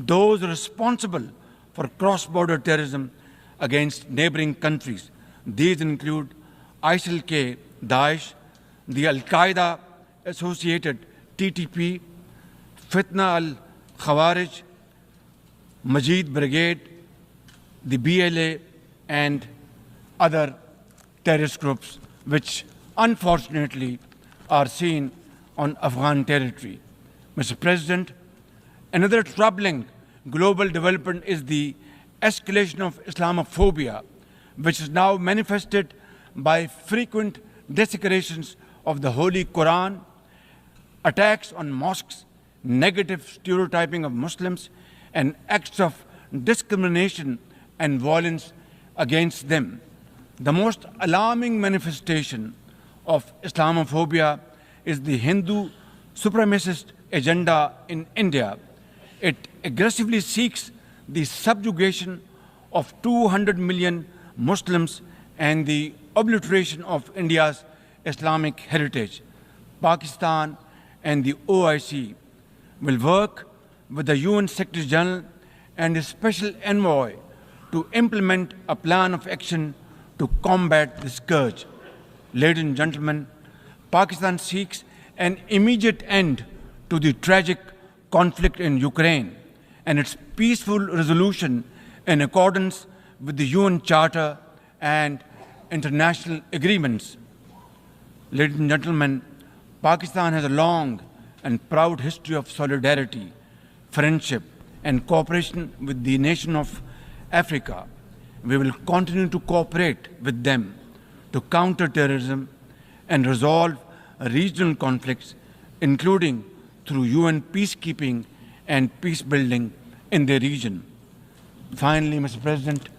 those responsible for cross-border terrorism against neighboring countries. These include ISIL-K, Daesh, the Al-Qaeda associated TTP, Fitna al-Khawarij, Majid Brigade, the BLA, and other terrorist groups which unfortunately are seen on Afghan territory. Mr. President, another troubling global development is the escalation of Islamophobia, which is now manifested by frequent desecrations of the Holy Quran, attacks on mosques, negative stereotyping of Muslims, and acts of discrimination and violence against them. The most alarming manifestation of Islamophobia is the Hindu supremacist agenda in India. It aggressively seeks the subjugation of 200 million Muslims and the obliteration of India's Islamic heritage. Pakistan and the OIC will work with the UN Secretary General and the Special Envoy to implement a plan of action to combat the scourge. Ladies and gentlemen, Pakistan seeks an immediate end to the tragic conflict in Ukraine and its peaceful resolution in accordance with the UN Charter and international agreements. Ladies and gentlemen, Pakistan has a long and proud history of solidarity, friendship, and cooperation with the nation of Africa. We will continue to cooperate with them to counter terrorism and resolve regional conflicts, including through UN peacekeeping and peace building in the region. Finally, Mr. President,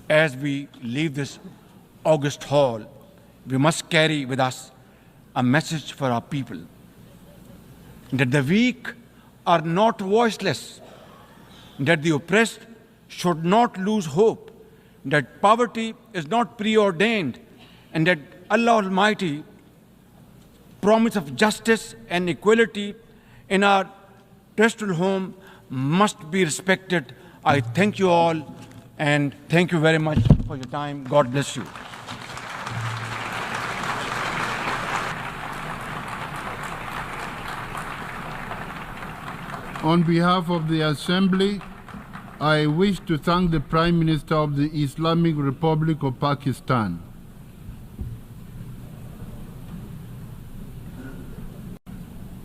as we leave this august hall, we must carry with us a message for our people, that the weak are not voiceless, that the oppressed should not lose hope, that poverty is not preordained, and that Allah Almighty promise of justice and equality in our terrestrial home must be respected. I thank you all, and thank you very much for your time. God bless you. On behalf of the Assembly, I wish to thank the Prime Minister of the Islamic Republic of Pakistan.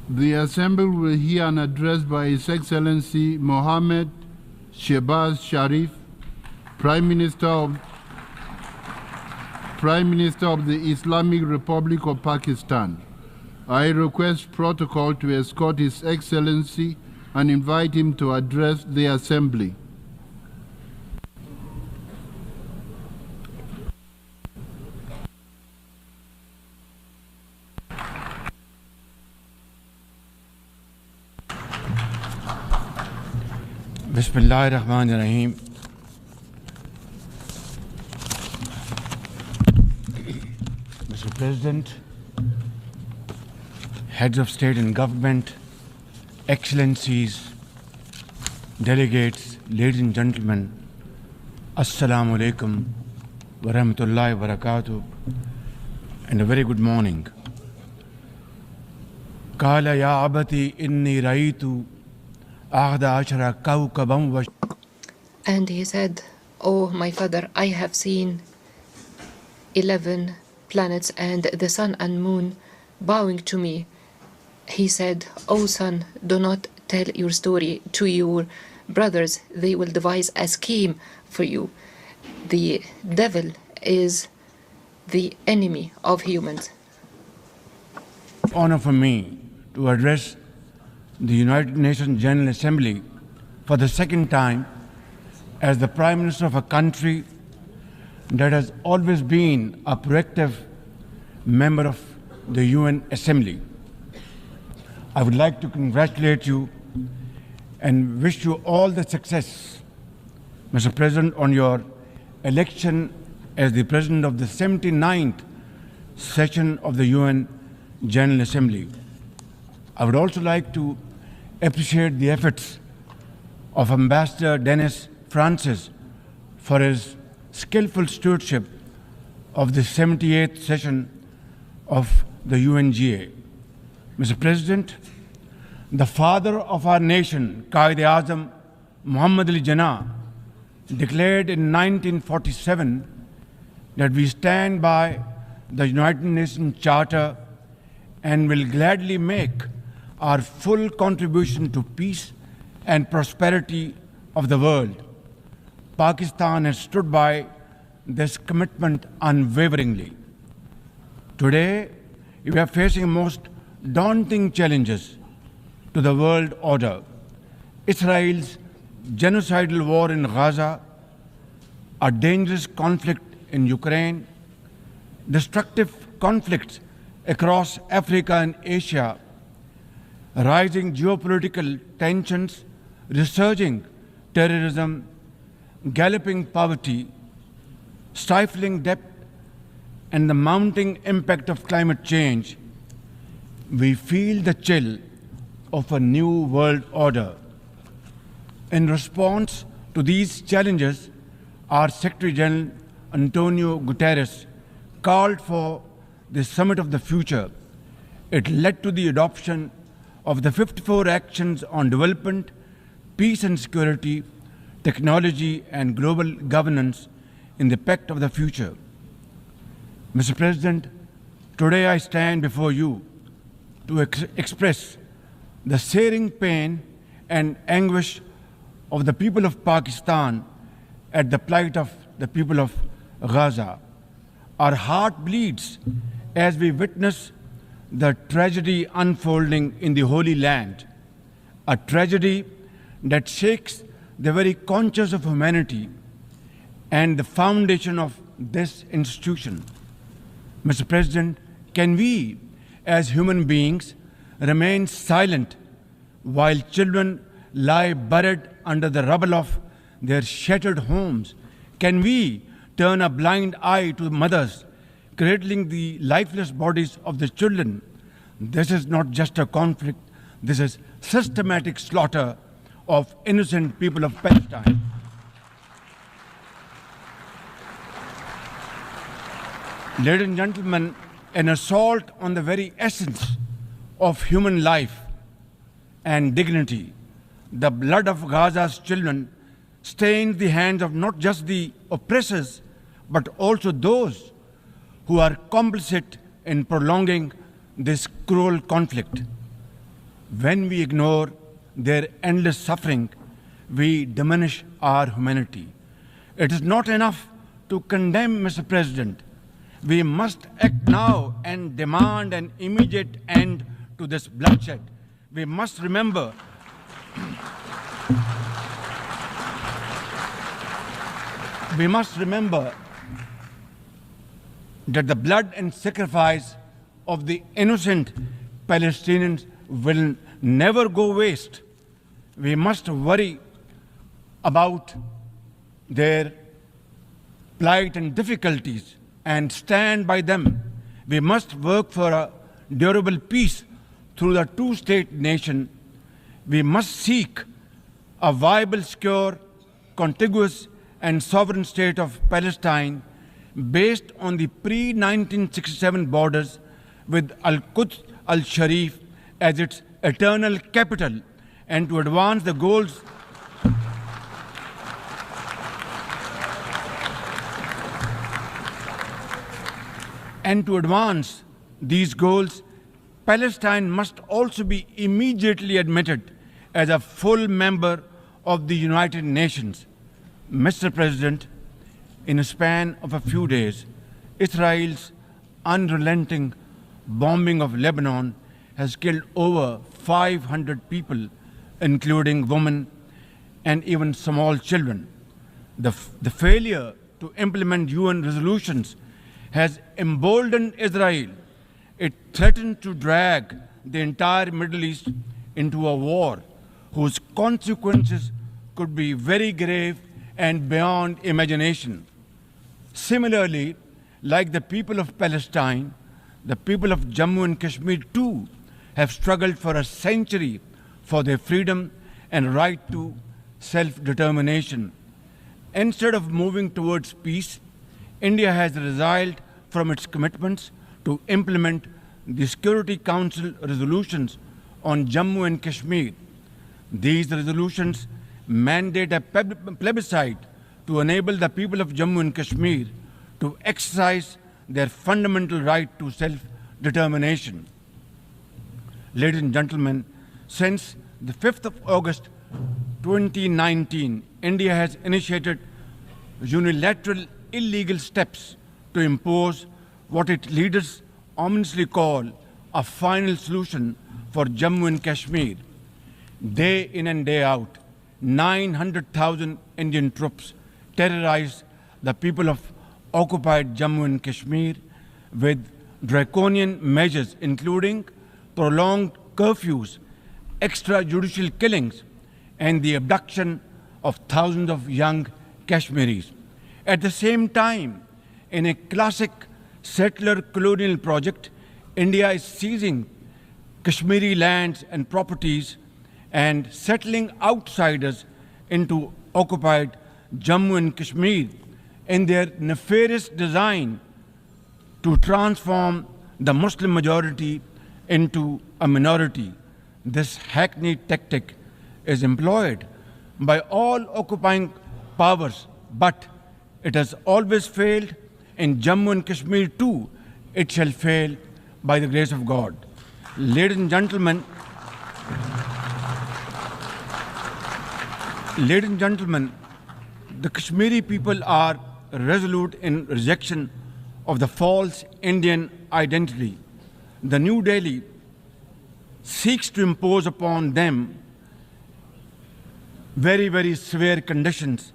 The Assembly will hear an address by His Excellency Mohammed Shehbaz Sharif, Prime Minister of the Islamic Republic of Pakistan. I request protocol to escort His Excellency and invite him to address the Assembly. Bismillahir Rahmanir Rahim. Mr. President, heads of state and government, excellencies, delegates, ladies and gentlemen, Assalamu alaikum wa rahmatullahi wa barakatuh, and a very good morning. Qala ya abati inni raitu ahda ashara kawkaban wa. And he said, "Oh, my father, I have seen 11 planets and the sun and moon bowing to me." He said, "Oh son, do not tell your story to your brothers. They will devise a scheme for you. The devil is the enemy of humans." Honor for me to address the United Nations General Assembly for the second time as the Prime Minister of a country that has always been a proactive member of the UN Assembly. I would like to congratulate you and wish you all the success, Mr. President, on your election as the President of the 79th session of the UN General Assembly. I would also like to appreciate the efforts of Ambassador Dennis Francis for his skillful stewardship of the 78th session of the UNGA. Mr. President, the father of our nation, Qaid-e-Azam Muhammad Ali Jinnah, declared in 1947 that we stand by the United Nations Charter and will gladly make our full contribution to peace and prosperity of the world. Pakistan has stood by this commitment unwaveringly. Today, we are facing most daunting challenges to the world order. Israel's genocidal war in Gaza, a dangerous conflict in Ukraine, destructive conflicts across Africa and Asia, rising geopolitical tensions, resurging terrorism, galloping poverty, stifling debt, and the mounting impact of climate change, we feel the chill of a new world order. In response to these challenges, our Secretary General Antonio Guterres called for the Summit of the Future. It led to the adoption of the 54 actions on development, peace and security, technology and global governance in the Pact of the Future. Mr. President, today I stand before you to express the searing pain and anguish of the people of Pakistan at the plight of the people of Gaza. Our heart bleeds as we witness the tragedy unfolding in the Holy Land, a tragedy that shakes the very conscience of humanity and the foundation of this institution. Mr. President, can we, as human beings, remain silent while children lie buried under the rubble of their shattered homes? Can we turn a blind eye to mothers cradling the lifeless bodies of the children? This is not just a conflict, this is systematic slaughter of innocent people of Palestine. Ladies and gentlemen, an assault on the very essence of human life and dignity. The blood of Gaza's children stains the hands of not just the oppressors, but also those who are complicit in prolonging this cruel conflict. When we ignore their endless suffering, we diminish our humanity. It is not enough to condemn, Mr. President. We must act now and demand an immediate end to this bloodshed. We must remember that the blood and sacrifice of the innocent Palestinians will never go waste. We must worry about their plight and difficulties and stand by them. We must work for a durable peace through the two-state nation. We must seek a viable, secure, contiguous and sovereign state of Palestine based on the pre-1967 borders with Al-Quds al-Sharif as its eternal capital, and to advance the goals these goals, Palestine must also be immediately admitted as a full member of the United Nations. Mr. President, in a span of a few days, Israel's unrelenting bombing of Lebanon has killed over 500 people, including women and even small children. The failure to implement UN resolutions has emboldened Israel. It threatened to drag the entire Middle East into a war whose consequences could be very grave and beyond imagination. Similarly, like the people of Palestine, the people of Jammu and Kashmir too have struggled for a century for their freedom and right to self-determination. Instead of moving towards peace, India has resiled from its commitments to implement the Security Council resolutions on Jammu and Kashmir. These resolutions mandate a plebiscite to enable the people of Jammu and Kashmir to exercise their fundamental right to self-determination. Ladies and gentlemen, since the 5th of August 2019, India has initiated unilateral illegal steps to impose what its leaders ominously call a final solution for Jammu and Kashmir. Day in and day out, 900,000 Indian troops terrorized the people of occupied Jammu and Kashmir with draconian measures including prolonged curfews, extrajudicial killings, and the abduction of thousands of young Kashmiris. At the same time, in a classic settler colonial project, India is seizing Kashmiri lands and properties and settling outsiders into occupied Jammu and Kashmir in their nefarious design to transform the Muslim majority into a minority. This hackneyed tactic is employed by all occupying powers, but it has always failed. In Jammu and Kashmir too, it shall fail by the grace of God. Ladies and gentlemen, the Kashmiri people are resolute in rejection of the false Indian identity. The New Delhi seeks to impose upon them very, very severe conditions,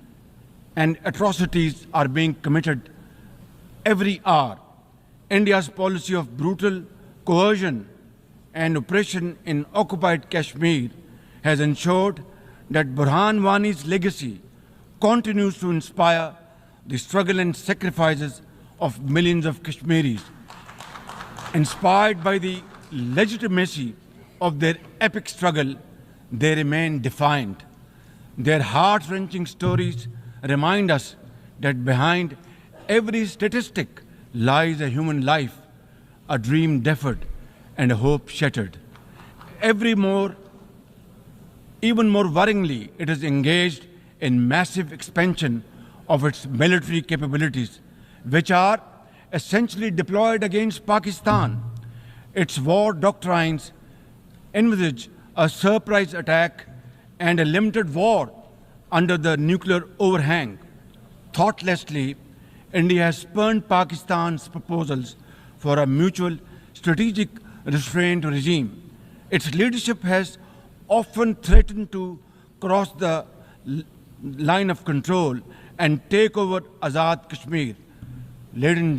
and atrocities are being committed every hour. India's policy of brutal coercion and oppression in occupied Kashmir has ensured that Burhan Wani's legacy continues to inspire the struggle and sacrifices of millions of Kashmiris. Inspired by the legitimacy of their epic struggle, they remain defiant. Their heart-wrenching stories remind us that behind every statistic lies a human life, a dream deferred, and a hope shattered. Even more worryingly, it is engaged in massive expansion of its military capabilities, which are essentially deployed against Pakistan. Its war doctrines envisage a surprise attack and a limited war under the nuclear overhang. Thoughtlessly, India has spurned Pakistan's proposals for a mutual strategic restraint regime. Its leadership has often threatened to cross the line of control and take over Azad Kashmir. Ladies and gentlemen,